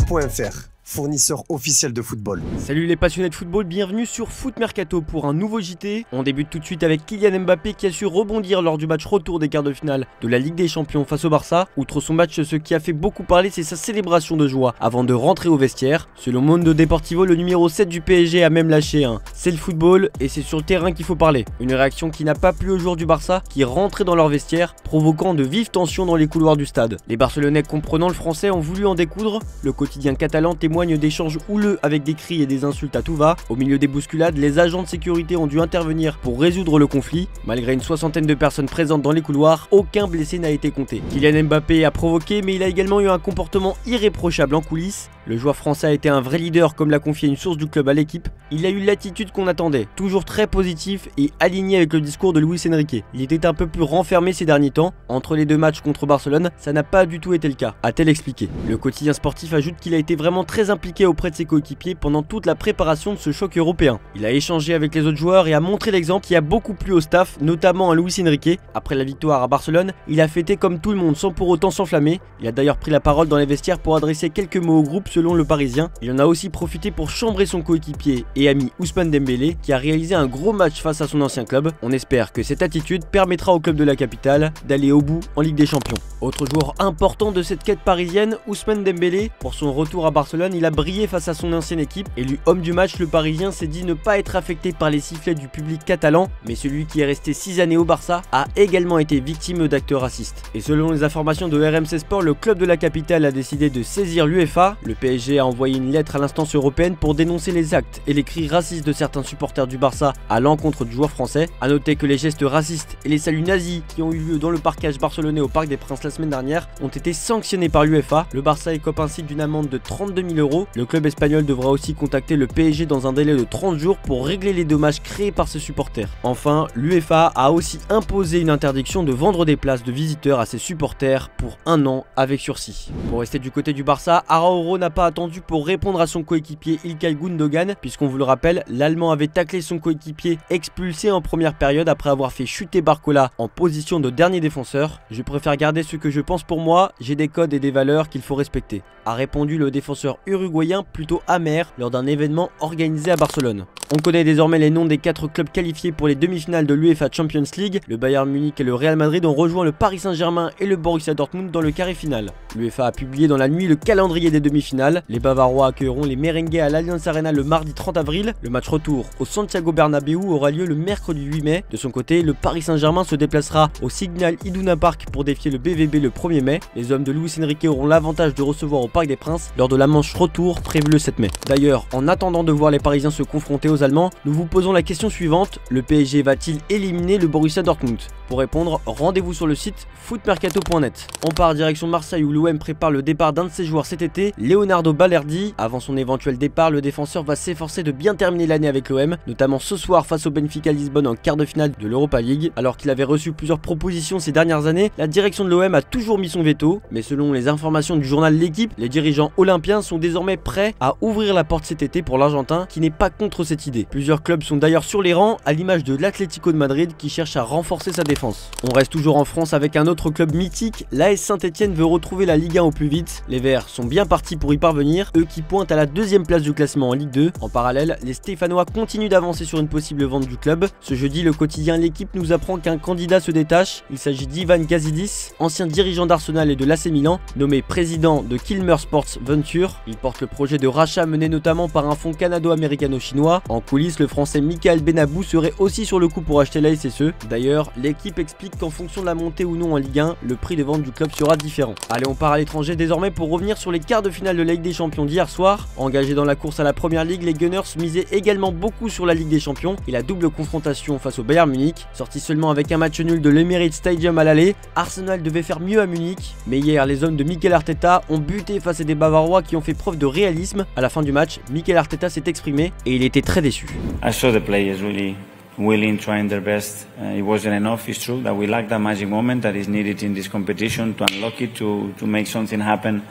Foot.fr, fournisseur officiel de football. Salut les passionnés de football, bienvenue sur Foot Mercato pour un nouveau JT. On débute tout de suite avec Kylian Mbappé qui a su rebondir lors du match retour des quarts de finale de la Ligue des Champions face au Barça. Outre son match, ce qui a fait beaucoup parler, c'est sa célébration de joie avant de rentrer au vestiaire. Selon Mundo Deportivo, le numéro 7 du PSG a même lâché un « c'est le football et c'est sur le terrain qu'il faut parler ». Une réaction qui n'a pas plu aux joueurs du Barça qui rentraient dans leur vestiaire, provoquant de vives tensions dans les couloirs du stade. Les Barcelonais, comprenant le français, ont voulu en découdre. Le quotidien catalan témoigne d'échanges houleux avec des cris et des insultes à tout va. Au milieu des bousculades, les agents de sécurité ont dû intervenir pour résoudre le conflit. Malgré une soixantaine de personnes présentes dans les couloirs, aucun blessé n'a été compté. Kylian Mbappé a provoqué, mais il a également eu un comportement irréprochable en coulisses. Le joueur français a été un vrai leader, comme l'a confié une source du club à l'équipe. Il a eu l'attitude qu'on attendait, toujours très positif et aligné avec le discours de Luis Enrique. Il était un peu plus renfermé ces derniers temps. Entre les deux matchs contre Barcelone, ça n'a pas du tout été le cas, a-t-elle expliqué. Le quotidien sportif ajoute qu'il a été vraiment très impliqué auprès de ses coéquipiers pendant toute la préparation de ce choc européen. Il a échangé avec les autres joueurs et a montré l'exemple qui a beaucoup plu au staff, notamment à Luis Enrique. Après la victoire à Barcelone, il a fêté comme tout le monde sans pour autant s'enflammer. Il a d'ailleurs pris la parole dans les vestiaires pour adresser quelques mots au groupe selon le Parisien. Il en a aussi profité pour chambrer son coéquipier et ami Ousmane Dembélé qui a réalisé un gros match face à son ancien club. On espère que cette attitude permettra au club de la capitale d'aller au bout en Ligue des Champions. Autre joueur important de cette quête parisienne, Ousmane Dembélé. Pour son retour à Barcelone, il a brillé face à son ancienne équipe. Élu homme du match, le Parisien s'est dit ne pas être affecté par les sifflets du public catalan, mais celui qui est resté 6 années au Barça a également été victime d'actes racistes. Et selon les informations de RMC Sport, le club de la capitale a décidé de saisir l'UEFA. Le PSG a envoyé une lettre à l'instance européenne pour dénoncer les actes et les cris racistes de certains supporters du Barça à l'encontre du joueur français. A noter que les gestes racistes et les saluts nazis qui ont eu lieu dans le parquage barcelonais au Parc des Princes la semaine dernière ont été sanctionnés par l'UEFA. Le Barça écope ainsi d'une amende de 32 000 €. Le club espagnol devra aussi contacter le PSG dans un délai de 30 jours pour régler les dommages créés par ses supporters. Enfin, l'UEFA a aussi imposé une interdiction de vendre des places de visiteurs à ses supporters pour 1 an avec sursis. Pour rester du côté du Barça, Araujo n'a pas attendu pour répondre à son coéquipier Ilkay Gundogan, puisqu'on vous le rappelle, l'Allemand avait taclé son coéquipier expulsé en première période après avoir fait chuter Barcola en position de dernier défenseur. Je préfère garder ce que je pense pour moi, j'ai des codes et des valeurs qu'il faut respecter, a répondu le défenseur uruguayen plutôt amer lors d'un événement organisé à Barcelone. On connaît désormais les noms des 4 clubs qualifiés pour les demi-finales de l'UEFA Champions League. Le Bayern Munich et le Real Madrid ont rejoint le Paris Saint-Germain et le Borussia Dortmund dans le carré final. L'UEFA a publié dans la nuit le calendrier des demi-finales. Les Bavarois accueilleront les Merengues à l'Allianz Arena le mardi 30 avril. Le match retour au Santiago Bernabéu aura lieu le mercredi 8 mai. De son côté, le Paris Saint-Germain se déplacera au Signal Iduna Park pour défier le BVB le 1er mai. Les hommes de Luis Enrique auront l'avantage de recevoir au Parc des Princes lors de la manche retour prévue le 7 mai. D'ailleurs, en attendant de voir les Parisiens se confronter aux Allemands, nous vous posons la question suivante: le PSG va-t-il éliminer le Borussia Dortmund? Pour répondre, rendez-vous sur le site footmercato.net. On part direction Marseille où l'OM prépare le départ d'un de ses joueurs cet été, Leonardo Balerdi. Avant son éventuel départ, le défenseur va s'efforcer de bien terminer l'année avec l'OM, notamment ce soir face au Benfica Lisbonne en quart de finale de l'Europa League. Alors qu'il avait reçu plusieurs propositions ces dernières années, la direction de l'OM a toujours mis son veto, mais selon les informations du journal L'Équipe, les dirigeants olympiens sont désormais prêts à ouvrir la porte cet été pour l'Argentin qui n'est pas contre cette idée. Plusieurs clubs sont d'ailleurs sur les rangs, à l'image de l'Atlético de Madrid qui cherche à renforcer sa défense. On reste toujours en France avec un autre club mythique, l'AS Saint-Etienne veut retrouver la Ligue 1 au plus vite. Les Verts sont bien partis pour y parvenir, eux qui pointent à la 2e place du classement en Ligue 2. En parallèle, les Stéphanois continuent d'avancer sur une possible vente du club. Ce jeudi, le quotidien L'Équipe nous apprend qu'un candidat se détache. Il s'agit d'Ivan Gazidis, ancien dirigeant d'Arsenal et de l'AC Milan, nommé président de Kilmer Sports Venture. Il porte le projet de rachat mené notamment par un fonds canado-américano-chinois. En coulisses, le français Michael Benabou serait aussi sur le coup pour acheter la SSE. D'ailleurs, L'Équipe explique qu'en fonction de la montée ou non en Ligue 1, le prix de vente du club sera différent. Allez, on part à l'étranger désormais pour revenir sur les quarts de finale de la Ligue des Champions d'hier soir. Engagés dans la course à la Première Ligue, les Gunners misaient également beaucoup sur la Ligue des Champions et la double confrontation face au Bayern Munich. Sorti seulement avec un match nul de l'Emirates Stadium à l'aller, Arsenal devait faire mieux à Munich. Mais hier, les hommes de Mikel Arteta ont buté face à des Bavarois qui ont fait preuve de réalisme. À la fin du match, Mikel Arteta s'est exprimé et il était très déçu. I saw the players really willing, trying their best. It wasn't enough. It's true that we lacked that magic moment that is needed in this competition to unlock it, to make something happen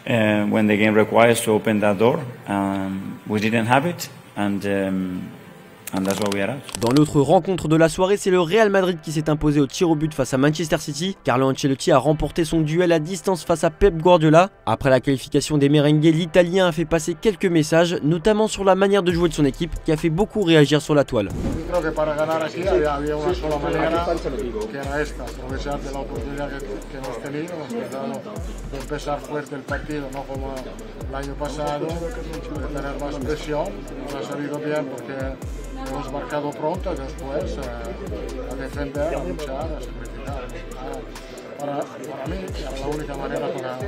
when the game requires to open that door. We didn't have it, and and that's why we are out. Dans l'autre rencontre de la soirée, c'est le Real Madrid qui s'est imposé au tir au but face à Manchester City. Carlo Ancelotti a remporté son duel à distance face à Pep Guardiola. Après la qualification des merengues, l'Italien a fait passer quelques messages, notamment sur la manière de jouer de son équipe, qui a fait beaucoup réagir sur la toile. Hemos marcado pronto y después a defender, a luchar, a sacrificar. Para mí era la única manera para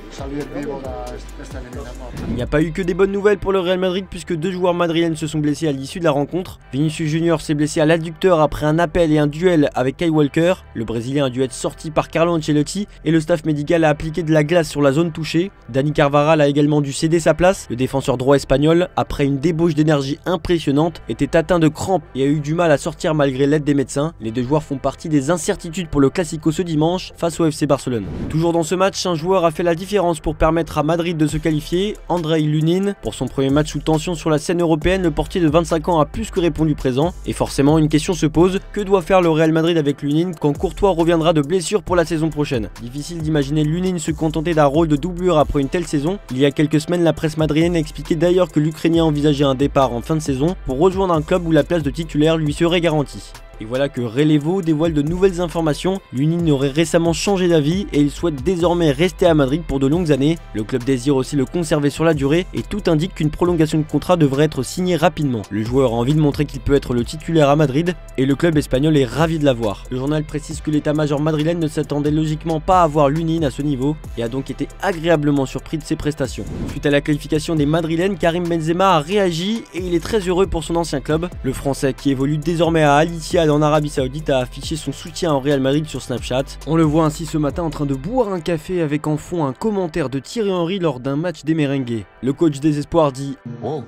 salir vivo de esta eliminatoria. Il n'y a pas eu que des bonnes nouvelles pour le Real Madrid puisque 2 joueurs madrilènes se sont blessés à l'issue de la rencontre. Vinicius Junior s'est blessé à l'adducteur après un appel et un duel avec Kyle Walker. Le Brésilien a dû être sorti par Carlo Ancelotti et le staff médical a appliqué de la glace sur la zone touchée. Dani Carvajal a également dû céder sa place. Le défenseur droit espagnol, après une débauche d'énergie impressionnante, était atteint de crampes et a eu du mal à sortir malgré l'aide des médecins. Les 2 joueurs font partie des incertitudes pour le Classico ce dimanche face au FC Barcelone. Toujours dans ce match, un joueur a fait la différence pour permettre à Madrid de se qualifier, Andrei Lunin. Pour son premier match sous tension sur la scène européenne, le portier de 25 ans a plus que répondu présent. Et forcément, une question se pose, que doit faire le Real Madrid avec Lunin quand Courtois reviendra de blessure pour la saison prochaine? Difficile d'imaginer Lunin se contenter d'un rôle de doublure après une telle saison. Il y a quelques semaines, la presse madrilène a expliqué d'ailleurs que l'Ukrainien envisageait un départ en fin de saison pour rejoindre un club où la place de titulaire lui serait garantie. Et voilà que Relevo dévoile de nouvelles informations. Lunin aurait récemment changé d'avis et il souhaite désormais rester à Madrid pour de longues années. Le club désire aussi le conserver sur la durée et tout indique qu'une prolongation de contrat devrait être signée rapidement. Le joueur a envie de montrer qu'il peut être le titulaire à Madrid et le club espagnol est ravi de l'avoir. Le journal précise que l'état-major madrilène ne s'attendait logiquement pas à voir Lunin à ce niveau et a donc été agréablement surpris de ses prestations. Suite à la qualification des madrilènes, Karim Benzema a réagi et il est très heureux pour son ancien club. Le Français qui évolue désormais à Al Ittihad en Arabie Saoudite a affiché son soutien au Real Madrid sur Snapchat. On le voit ainsi ce matin en train de boire un café avec en fond un commentaire de Thierry Henry lors d'un match des merengues. Le coach des espoirs dit « Wow,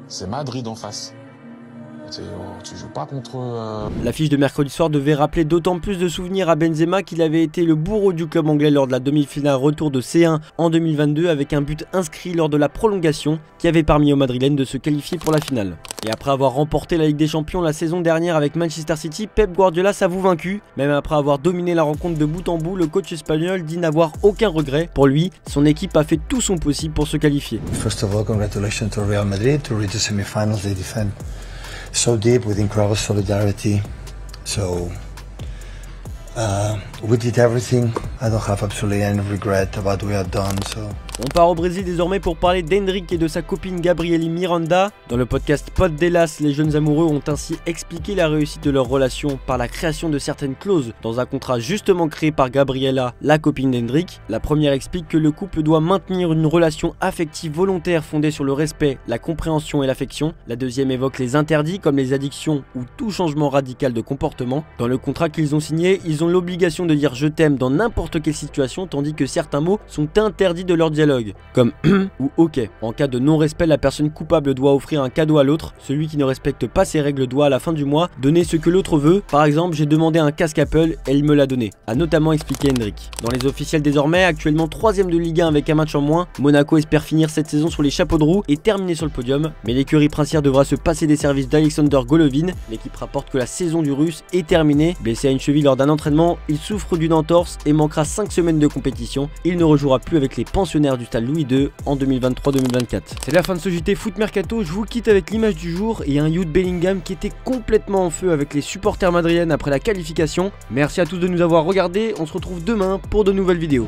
c'est Madrid en face. Tu joues pas contre... L'affiche de mercredi soir devait rappeler d'autant plus de souvenirs à Benzema qu'il avait été le bourreau du club anglais lors de la demi-finale retour de C1 en 2022 avec un but inscrit lors de la prolongation qui avait permis aux Madrilènes de se qualifier pour la finale. Et après avoir remporté la Ligue des Champions la saison dernière avec Manchester City, Pep Guardiola s'avoue vaincu. Même après avoir dominé la rencontre de bout en bout, le coach espagnol dit n'avoir aucun regret. Pour lui, son équipe a fait tout son possible pour se qualifier. First of all, congratulations to Real Madrid to reach the semi-finals. They defend so deep with incredible solidarity. So we did everything. I don't have absolutely any regret about what we have done. So. On part au Brésil désormais pour parler d'Hendrick et de sa copine Gabrielle Miranda. Dans le podcast Pod Delas, les jeunes amoureux ont ainsi expliqué la réussite de leur relation par la création de certaines clauses dans un contrat justement créé par Gabriela, la copine d'Hendrick. La première explique que le couple doit maintenir une relation affective volontaire fondée sur le respect, la compréhension et l'affection. La deuxième évoque les interdits comme les addictions ou tout changement radical de comportement. Dans le contrat qu'ils ont signé, ils ont l'obligation de dire je t'aime dans n'importe quelle situation tandis que certains mots sont interdits de leur dialogue comme ou ok. En cas de non-respect, la personne coupable doit offrir un cadeau à l'autre. Celui qui ne respecte pas ces règles doit à la fin du mois donner ce que l'autre veut. Par exemple, j'ai demandé un casque Apple et il me l'a donné, a notamment expliqué Hendrick. Dans les officiels désormais, actuellement 3ème de Ligue 1 avec un match en moins, Monaco espère finir cette saison sur les chapeaux de roue et terminer sur le podium. Mais l'écurie princière devra se passer des services d'Alexander Golovin. L'équipe rapporte que la saison du Russe est terminée. Blessé à une cheville lors d'un entraînement, il souffre d'une entorse et manquera 5 semaines de compétition. Il ne rejouera plus avec les pensionnaires du stade Louis II en 2023-2024. C'est la fin de ce JT Foot Mercato, je vous quitte avec l'image du jour et un Jude Bellingham qui était complètement en feu avec les supporters madrilènes après la qualification. Merci à tous de nous avoir regardés, on se retrouve demain pour de nouvelles vidéos.